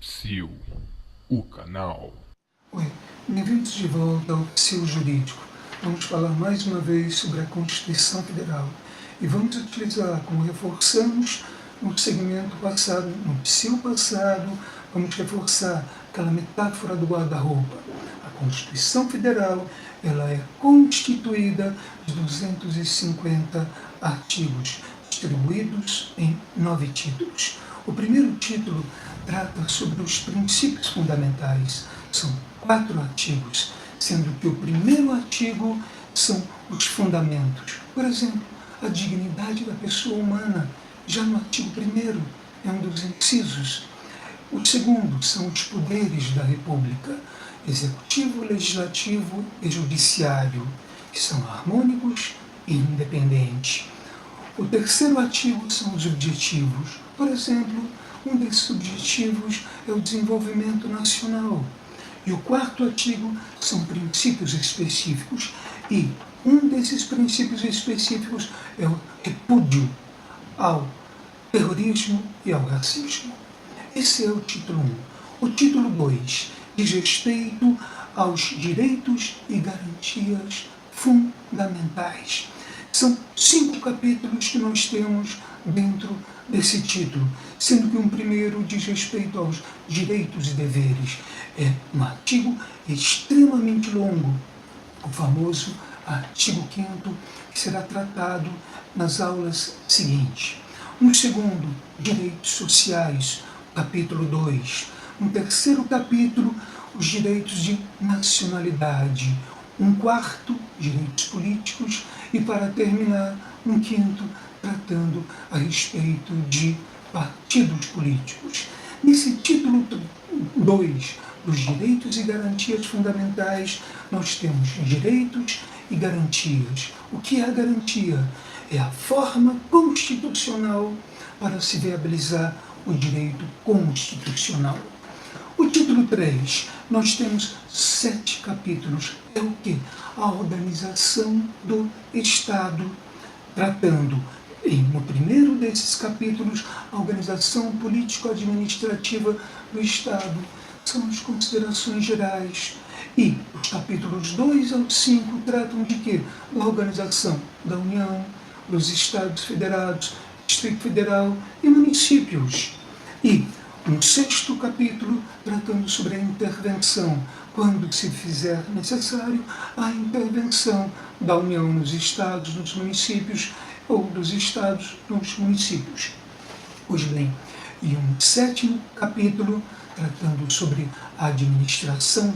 Psil, o canal. Oi, bem-vindos de volta ao Psil Jurídico. Vamos falar mais uma vez sobre a Constituição Federal e vamos utilizar, como reforçamos no segmento passado, no Psil passado, vamos reforçar aquela metáfora do guarda-roupa. A Constituição Federal, ela é constituída de 250 artigos, distribuídos em 9 títulos. O primeiro título trata sobre os princípios fundamentais. São 4 artigos, sendo que o primeiro artigo são os fundamentos. Por exemplo, a dignidade da pessoa humana, já no artigo 1º, é um dos incisos. O segundo são os poderes da República, executivo, legislativo e judiciário, que são harmônicos e independentes. O terceiro artigo são os objetivos. Por exemplo, um desses objetivos é o desenvolvimento nacional. E o quarto artigo são princípios específicos. E um desses princípios específicos é o repúdio ao terrorismo e ao racismo. Esse é o título 1. O título 2 diz respeito aos direitos e garantias fundamentais. São 5 capítulos que nós temos dentro desse título, sendo que um primeiro diz respeito aos direitos e deveres. É um artigo extremamente longo, o famoso artigo 5º, que será tratado nas aulas seguintes. Um segundo, direitos sociais, capítulo 2. Um terceiro capítulo, os direitos de nacionalidade. Um quarto, direitos políticos. E para terminar, um quinto, tratando a respeito de partidos políticos. Nesse título 2 dos direitos e garantias fundamentais, nós temos direitos e garantias. O que é a garantia? É a forma constitucional para se viabilizar o direito constitucional. O título 3, nós temos 7 capítulos. É o quê? A organização do Estado, tratando, no primeiro desses capítulos, a organização político-administrativa do Estado. São as considerações gerais. E os capítulos 2 ao 5 tratam de quê? Da organização da União, dos Estados Federados, Distrito Federal e municípios. E um 6º capítulo tratando sobre a intervenção, quando se fizer necessário, a intervenção da União nos estados, nos municípios, ou dos estados nos municípios. Pois bem, e um 7º capítulo tratando sobre a administração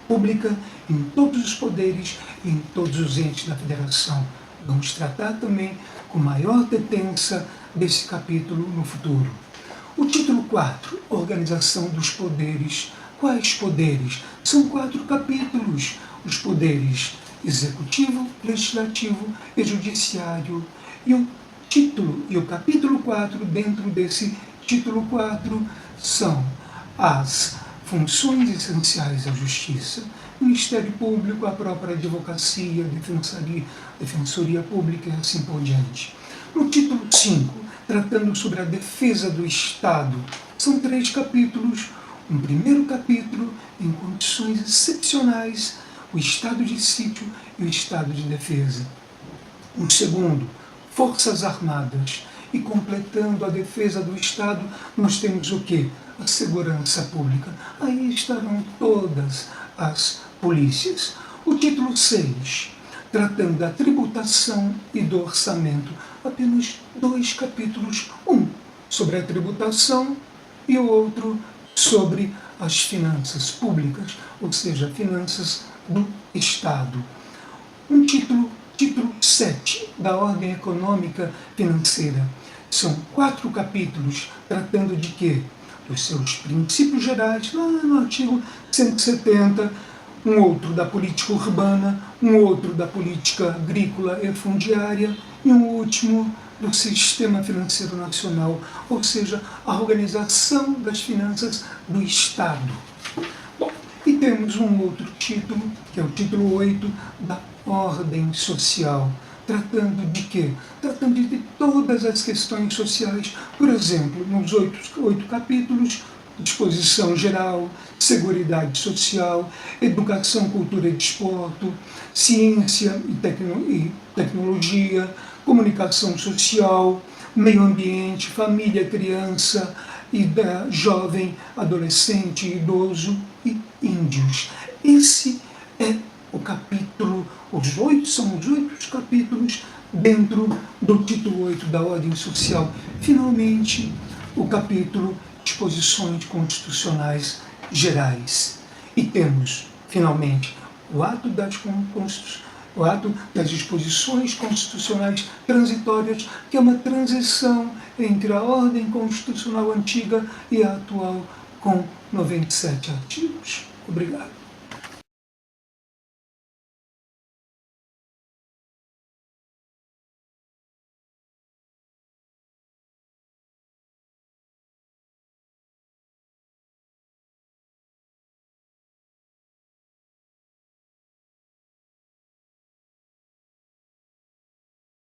pública em todos os poderes e em todos os entes da federação. Vamos tratar também com maior detença desse capítulo no futuro. O título 4, Organização dos Poderes. Quais poderes? São 4 capítulos. Os poderes executivo, legislativo e judiciário. E o capítulo 4, dentro desse título 4, são as funções essenciais da justiça, Ministério Público, a própria advocacia, defensoria pública e assim por diante. No título 5, tratando sobre a defesa do Estado, são 3 capítulos. Um primeiro capítulo, em condições excepcionais, o estado de sítio e o estado de defesa. Um segundo, Forças Armadas. E completando a defesa do Estado, nós temos o quê? A segurança pública. Aí estarão todas as polícias. O título 6, tratando da tributação e do orçamento. Apenas 2 capítulos. Um sobre a tributação e o outro sobre as finanças públicas, ou seja, finanças do Estado. Um título 7, da ordem econômica financeira. São 4 capítulos tratando de quê? Dos seus princípios gerais, lá no artigo 170, um outro da política urbana, um outro da política agrícola e fundiária, e um último do sistema financeiro nacional, ou seja, a organização das finanças do Estado. Bom, e temos um outro título, que é o título 8, da ordem social, tratando de quê? Tratando de todas as questões sociais. Por exemplo, nos 8 capítulos disposição geral, seguridade social, educação, cultura e desporto, ciência e tecnologia, comunicação social, meio ambiente, família, criança, jovem, adolescente, idoso e índios. Esse é o capítulo, são os 8 capítulos dentro do título 8 da Ordem Social. Finalmente, o capítulo Disposições Constitucionais Gerais. E temos, finalmente, o ato das disposições constitucionais transitórias, que é uma transição entre a ordem constitucional antiga e a atual, com 97 artigos. Obrigado.